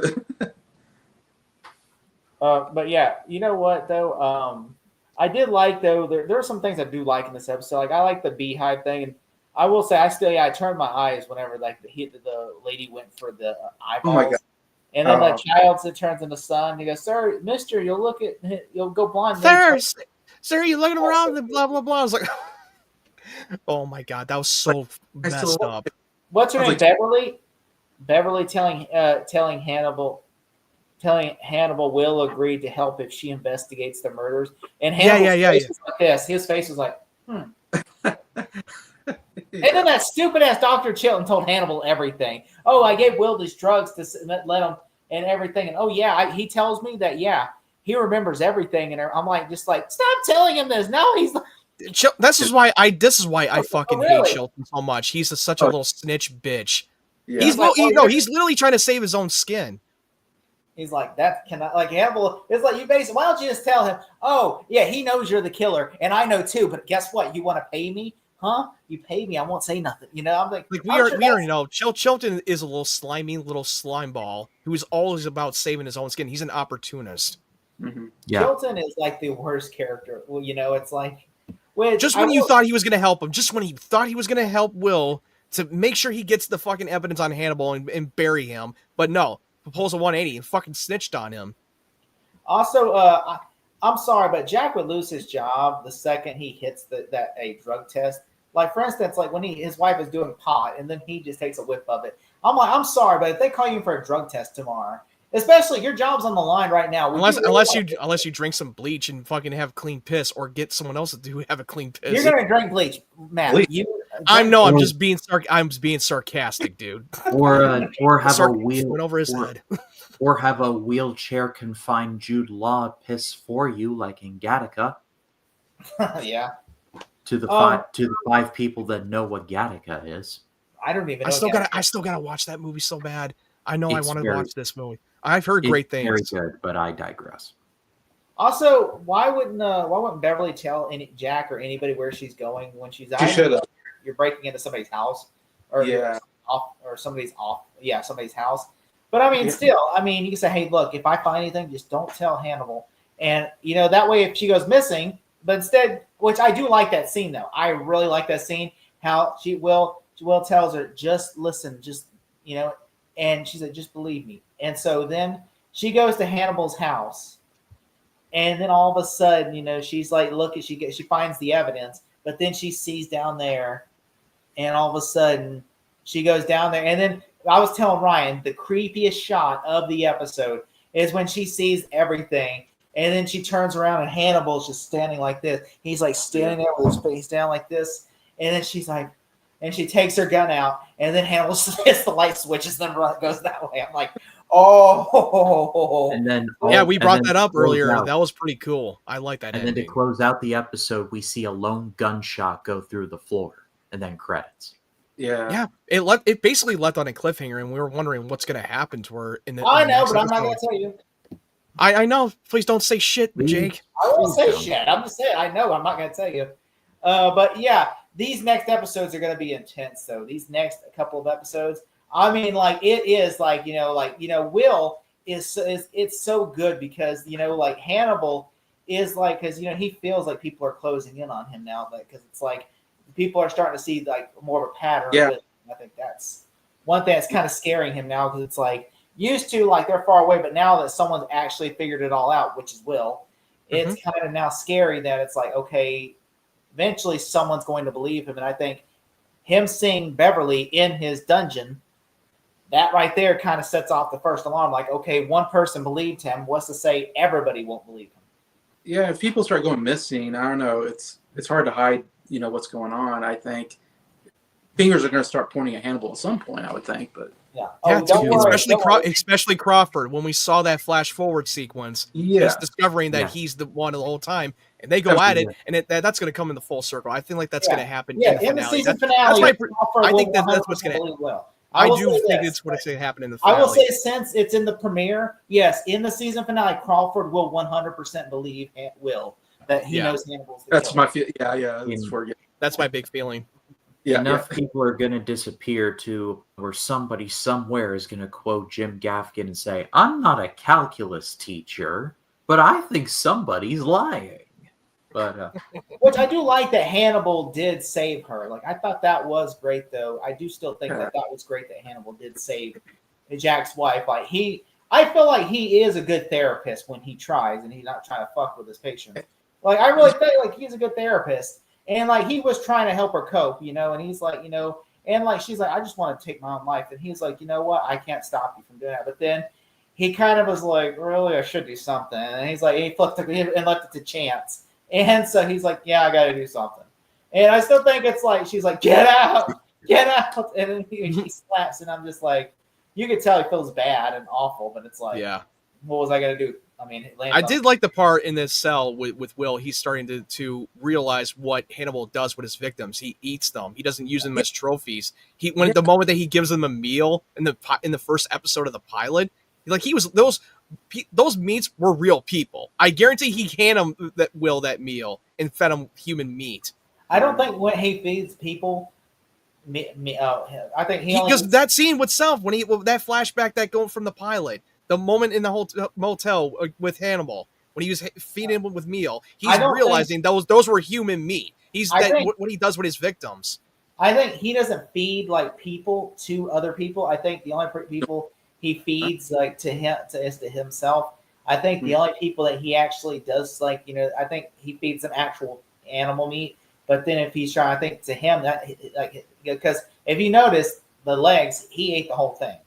But yeah, you know what though? I did like though. There are some things I do like in this episode. Like I like the beehive thing, and I will say I turned my eyes whenever like the lady went for the eyeballs. Oh my God. And then the child that turns into sun. He goes, "Sir, Mister, you'll go blind." Sir, you looking around and blah blah blah. I was like, oh my God, that was so messed up. What's her I name? was like- Beverly. Beverly telling Hannibal will agree to help if she investigates the murders. And Hannibal's face was like this. His face was like, And then that stupid ass Dr. Chilton told Hannibal everything. Oh, I gave Will these drugs to let him and everything. And oh yeah, he tells me that he remembers everything. And I'm like, just like, stop telling him this. No, he's like, This is why I fucking really? hate Chilton so much. He's such a little snitch bitch. Yeah. He's like, he's literally trying to save his own skin. He's like, that cannot, like Hannibal. It's like, you basically, why don't you just tell him, oh, yeah, he knows you're the killer, and I know too, but guess what? You want to pay me? Huh? You pay me, I won't say nothing. You know, I'm like we already know Chilton is a little slimy little slime ball who's always about saving his own skin. He's an opportunist. Mm-hmm. Yeah. Chilton is like the worst character. Well, you know, it's like, Just when you thought he was going to help him, just when he thought he was going to help Will to make sure he gets the fucking evidence on Hannibal and bury him, but no. Pulls a 180 and fucking snitched on him. Also, I'm sorry, but Jack would lose his job the second he hits a drug test. Like, for instance, like when his wife is doing pot and then he just takes a whiff of it. I'm like, I'm sorry, but if they call you for a drug test tomorrow, especially your job's on the line right now. Unless you drink some bleach and fucking have clean piss or get someone else to have a clean piss. You're gonna drink bleach, Matt. Bleach. I'm just being being sarcastic, dude. Or have a went over his head. Or have a wheelchair confined Jude Law piss for you, like in Gattaca. Yeah. To the five people that know what Gattaca is. I don't even know. I still gotta watch that movie so bad. I know It's I want to very- watch this movie. I've heard great things. Very good, but I digress. Also, why wouldn't Beverly tell Jack or anybody where she's going when she's out? She should have. You're breaking into somebody's house, or Yeah. somebody's house. But I mean, still, I mean, you can say, hey, look, if I find anything, just don't tell Hannibal, and you know that way if she goes missing. But instead, which I do like that scene though, I really like that scene. How Will tells her, just listen, just And she's like, just believe me. And so then she goes to Hannibal's house. And then all of a sudden, she's like, she finds the evidence, but then she sees down there, and all of a sudden she goes down there. And then I was telling Ryan, the creepiest shot of the episode is when she sees everything. And then she turns around and Hannibal's just standing like this. He's like standing there with his face down like this. And then she's like, and she takes her gun out, and then Hannibal hits the light switches, then goes that way. I'm like, oh. And then we brought and then that up to close earlier. out- That was pretty cool. I like that And ending. then to close out the episode, we see a lone gunshot go through the floor, and then credits. Yeah. Yeah, it basically left on a cliffhanger, and we were wondering what's going to happen to her in the. I in the know, next but I'm not episode. going to tell you. I know. Please don't say shit, Jake. I won't say shit. I'm just saying. I know. I'm not going to tell you. But yeah, these next episodes are going to be intense, though. These next couple of episodes. I mean, like it is like Will is it's so good because like Hannibal is like because he feels like people are closing in on him now, because it's like people are starting to see like more of a pattern. Yeah. With him. I think that's one thing that's kind of scaring him now, because it's like used to like they're far away, but now that someone's actually figured it all out, which is Will, it's kind of now scary that it's like, okay, eventually someone's going to believe him. And I think him seeing Beverly in his dungeon, that right there kind of sets off the first alarm. Like, okay, one person believed him. What's to say everybody won't believe him? Yeah, if people start going missing, I don't know. It's hard to hide, what's going on. I think fingers are going to start pointing at Hannibal at some point, I would think. But Yeah. Yeah, Don't worry, especially Crawford, when we saw that flash forward sequence, just discovering that he's the one the whole time, and they go at it, and that's going to come in the full circle. I think like that's going to happen. Yeah, in the season That's finale. I think that's what's going to. Well. I do think it's what's going to happen in the I finale. will say, since it's in the premiere, yes, in the season finale, Crawford will 100% believe Will that he knows Hannibal's the that's killer. my feel. Yeah. That's my big feeling. Yeah, Enough people are going to disappear to where somebody somewhere is going to quote Jim Gaffigan and say, "I'm not a calculus teacher, but I think somebody's lying." But Which I do like that Hannibal did save her. Like, I thought that was great, though. I do still think that was great that Hannibal did save Jack's wife. Like, I feel like he is a good therapist when he tries, and he's not trying to fuck with his patients. Like, I really think like he's a good therapist, and like he was trying to help her cope, and he's like, and like she's like, I just want to take my own life, and he's like, you know what, I can't stop you from doing that. But then he kind of was like, really, I should do something, and he's like, he flipped it and left it to chance. And so he's like, yeah, I got to do something. And I still think it's like, she's like, get out. And then he slaps, and I'm just like, you could tell he feels bad and awful, but it's like, what was I going to do? I mean, I did like the part in this cell with Will. He's starting to realize what Hannibal does with his victims. He eats them. He doesn't use them as trophies. The moment that he gives them a meal in the first episode of the pilot, like those meats were real people. I guarantee he handed him that meal and fed him human meat. I don't think when he feeds people, I think because that scene itself, when that flashback that going from the pilot, the moment in the whole motel with Hannibal when he was feeding him with meal, he's realizing those were human meat. What he does with his victims. I think he doesn't feed like people to other people. I think the only people he feeds like to himself. I think the only people that he actually does I think he feeds them actual animal meat. But then if he's trying, I think to him that like because if you notice the legs, he ate the whole thing.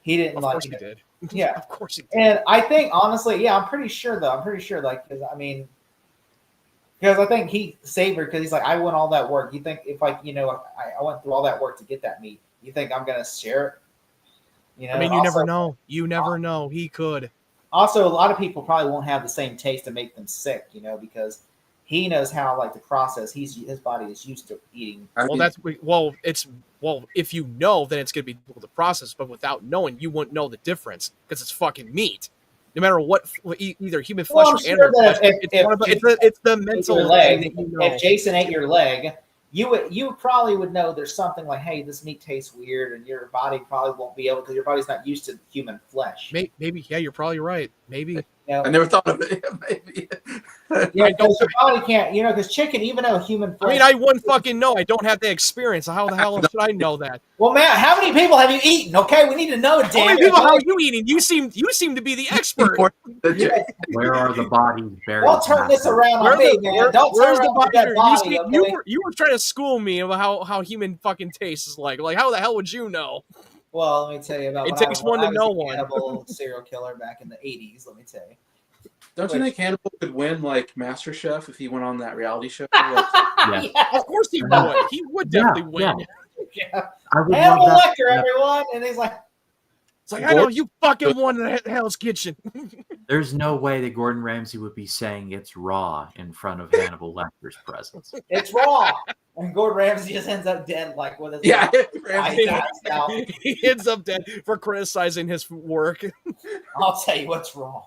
He didn't Of course he did. Yeah, of course he did. And I think honestly, I'm pretty sure like because I think he saved her because he's like, I went all that work. You think if I went through all that work to get that meat, you think I'm gonna share it? I mean, you never know. You never know. He could. Also, a lot of people probably won't have the same taste to make them sick, because he knows how the process. His body is used to eating. If you know, then it's gonna be the process. But without knowing, you wouldn't know the difference because it's fucking meat. No matter what, either human flesh or animal flesh, it's the mental leg. Thing that you know. If Jason ate your leg, you probably would know there's something like, hey, this meat tastes weird, and your body probably won't be able because your body's not used to human flesh. Maybe, yeah, you're probably right. Maybe. know, I never thought of it. Maybe. yeah, I don't- because your body can't, because chicken, even though human I flesh. mean, I wouldn't fucking know. I don't have the experience. How the hell should I know that? Well, Matt, how many people have you eaten? Okay, we need to know, How damn many it. people? How are you eating? You seem to be the expert. Yeah. Where are the bodies buried? Don't turn this Master? around on me, man. Don't turn where's the around with body? that body, You okay? were trying to school me about how human fucking taste is like. Like, how the hell would you know? Well, let me tell you about It when takes I, one when to I was know a one. cannibal serial killer back in the 80s, let me tell you. Don't you think Hannibal could win like MasterChef if he went on that reality show? Like, Yeah. Of course he would. He would definitely win. Yeah. I would Hannibal love that. Lecter, everyone. And he's like, It's like, I know you fucking won in Hell's Kitchen. There's no way that Gordon Ramsay would be saying it's raw in front of Hannibal Lecter's presence. it's raw. And Gordon Ramsay just ends up dead, like with his yeah, eyes passed out. He ends up dead for criticizing his work. I'll tell you what's wrong.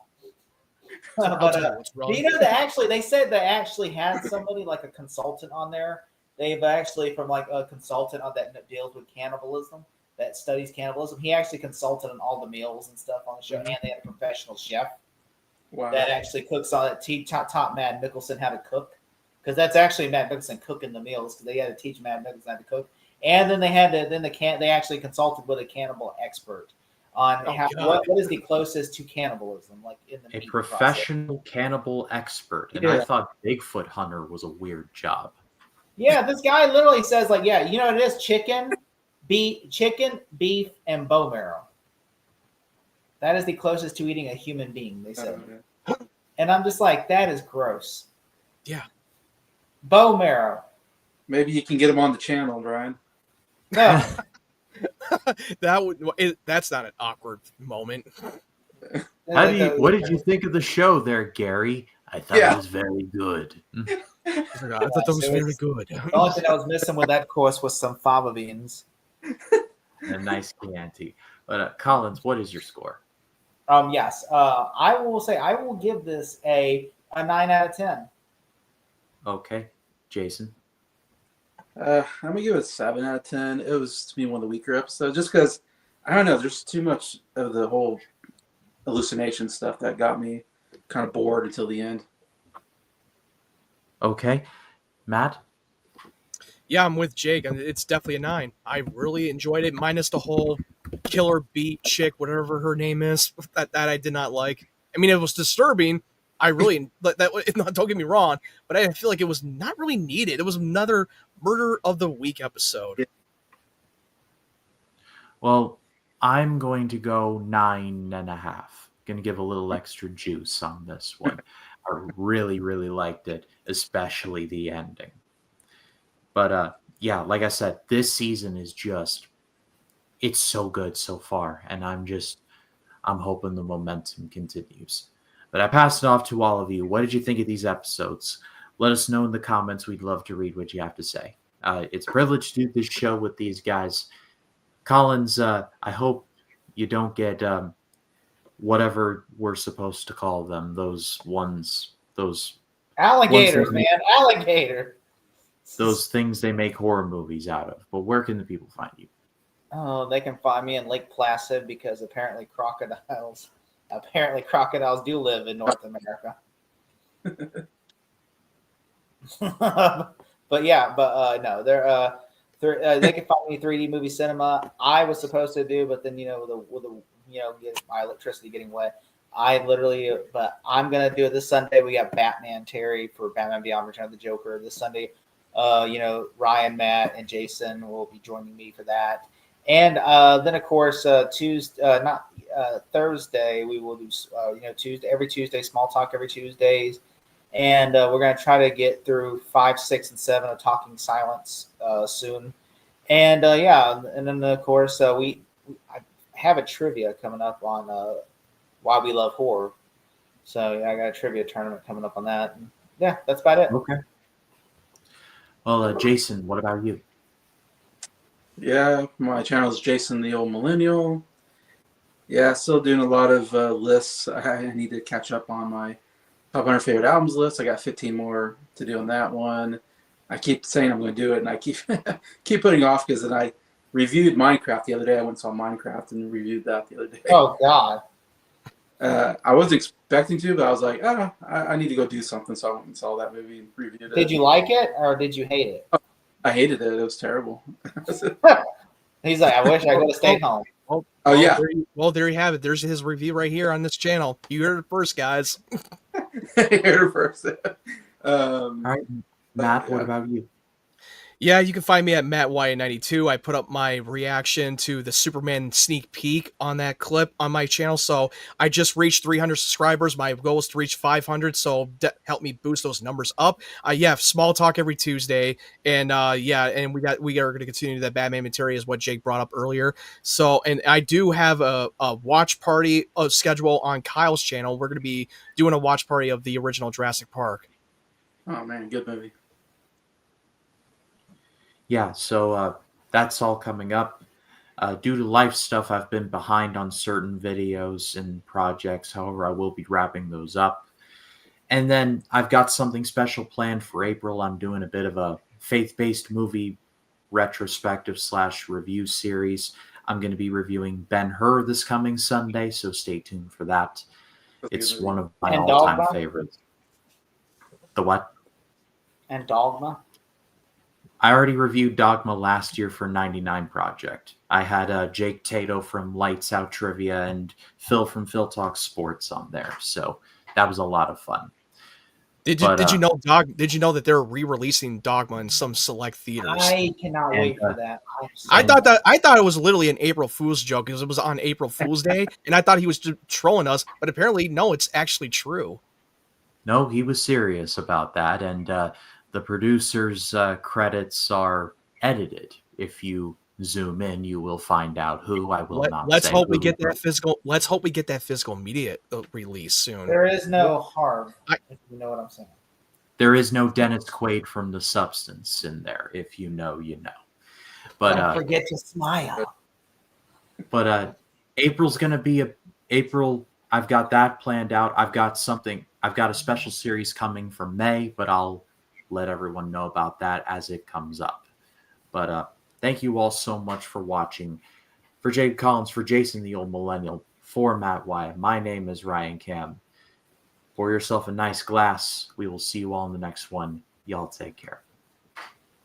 I'll But tell you what's wrong. do you know they said they actually had somebody like a consultant on there. They've actually from like a consultant on that deals with cannibalism, that studies cannibalism. He actually consulted on all the meals and stuff on the show, and they had a professional chef wow. that actually cooks on it. Taught Matt Nicholson how to cook, because that's actually Matt Nicholson cooking the meals, because they had to teach Matt Nicholson how to cook. And then they actually consulted with a cannibal expert on Oh, how God. what is the closest to cannibalism, like in the A meat process. professional cannibal expert. And I Yeah. thought Bigfoot Hunter was a weird job. Yeah, this guy literally says like, yeah, you know what it is? Chicken, beef, and bone marrow. That is the closest to eating a human being, they said. And I'm just like, that is gross. Yeah. Bone marrow. Maybe you can get him on the channel, Brian. No. That's not an awkward moment. What did you think of the show there, Gary? I thought Yeah. it was very good. I thought that was very good. The only thing I was missing with that course was some fava beans. And a nice Chianti. But Collins, what is your score? Yes. I will say I will give this a 9 out of 10. Okay. Jason? I'm gonna give it a 7 out of 10. It was to me one of the weaker episodes, just because I don't know. There's too much of the whole hallucination stuff that got me kind of bored until the end. Okay. Matt? Yeah, I'm with Jake. It's definitely a 9. I really enjoyed it, minus the whole killer bee chick, whatever her name is. That I did not like. I mean, it was disturbing. I really don't get me wrong, but I feel like it was not really needed. It was another murder of the week episode. Well, I'm going to go 9.5. Going to give a little extra juice on this one. I really, really liked it, especially the ending. But yeah, like I said, this season is it's so good so far, and I'm hoping the momentum continues. But I pass it off to all of you. What did you think of these episodes? Let us know in the comments. We'd love to read what you have to say. It's a privilege to do this show with these guys. Collins, I hope you don't get whatever we're supposed to call them. Those Alligators, Once- man. Alligator. those things they make horror movies out of. But where can the people find you? Oh, they can find me in Lake Placid because apparently crocodiles do live in North America. But yeah, no, they can find me 3D movie cinema. I was supposed to do, but then with the get my electricity getting wet. But I'm gonna do it this Sunday. We got Batman Terry for Batman Beyond: Return of the Joker this Sunday. Ryan, Matt, and Jason will be joining me for that. And then of course Thursday we will do Tuesday, every Tuesday, small talk every Tuesdays, and we're gonna try to get through 5, 6, and 7 of Talking Silence soon. And and then of course I have a trivia coming up on Why We Love Horror. So yeah, I got a trivia tournament coming up on that. And, yeah, that's about it. Okay. Well, Jason, what about you? Yeah, my channel is Jason the Old Millennial. Yeah, still doing a lot of lists. I need to catch up on my top 100 favorite albums list. I got 15 more to do on that one. I keep saying I'm going to do it, and I keep keep putting off because then I reviewed Minecraft the other day. I went and saw Minecraft and reviewed that the other day. Oh God. I wasn't expecting to, but I was like, I need to go do something. So I went and saw that movie and reviewed it. Did you like it or did you hate it? I hated it. It was terrible. He's like, I wish I could have stayed home. Oh yeah. There you have it. There's his review right here on this channel. You heard it first, guys. Here first. All right, Matt, what yeah. about you? Yeah, you can find me at MattWyatt92. I put up my reaction to the Superman sneak peek on that clip on my channel. So I just reached 300 subscribers. My goal is to reach 500. So help me boost those numbers up. Yeah, small talk every Tuesday, and and we are going to continue that Batman material, is what Jake brought up earlier. So, and I do have a watch party schedule on Kyle's channel. We're going to be doing a watch party of the original Jurassic Park. Oh man, good movie. Yeah, so that's all coming up. Due to life stuff, I've been behind on certain videos and projects. However, I will be wrapping those up. And then I've got something special planned for April. I'm doing a bit of a faith-based movie retrospective / review series. I'm going to be reviewing Ben-Hur this coming Sunday, so stay tuned for that. It's one of my And all-time Dogma? favorites. The what? And Dogma. I already reviewed Dogma last year for 99 Project. I had Jake Tato from Lights Out Trivia and Phil from Phil Talk Sports on there, so that was a lot of fun. Did you know that they're re-releasing Dogma in some select theaters? I cannot wait for that. I thought it was literally an April Fool's joke because it was on April Fool's Day, and I thought he was trolling us. But apparently, no, it's actually true. No, he was serious about that, and the producer's credits are edited. If you zoom in, you will find out who. I will not. Let's say hope we who, get that but physical. Let's hope we get that physical media release soon. There is no harm, if you know what I'm saying. there is no Dennis Quaid from The Substance in there. If you know, you know. But Don't forget to smile. But April's gonna be April. I've got that planned out. I've got a special series coming for May, but I'll let everyone know about that as it comes up. But thank you all so much for watching. For Jade Collins, for Jason the Old Millennial, for Matt Wyatt, my name is Ryan Cam. Pour yourself a nice glass. We will see you all in the next one. Y'all take care.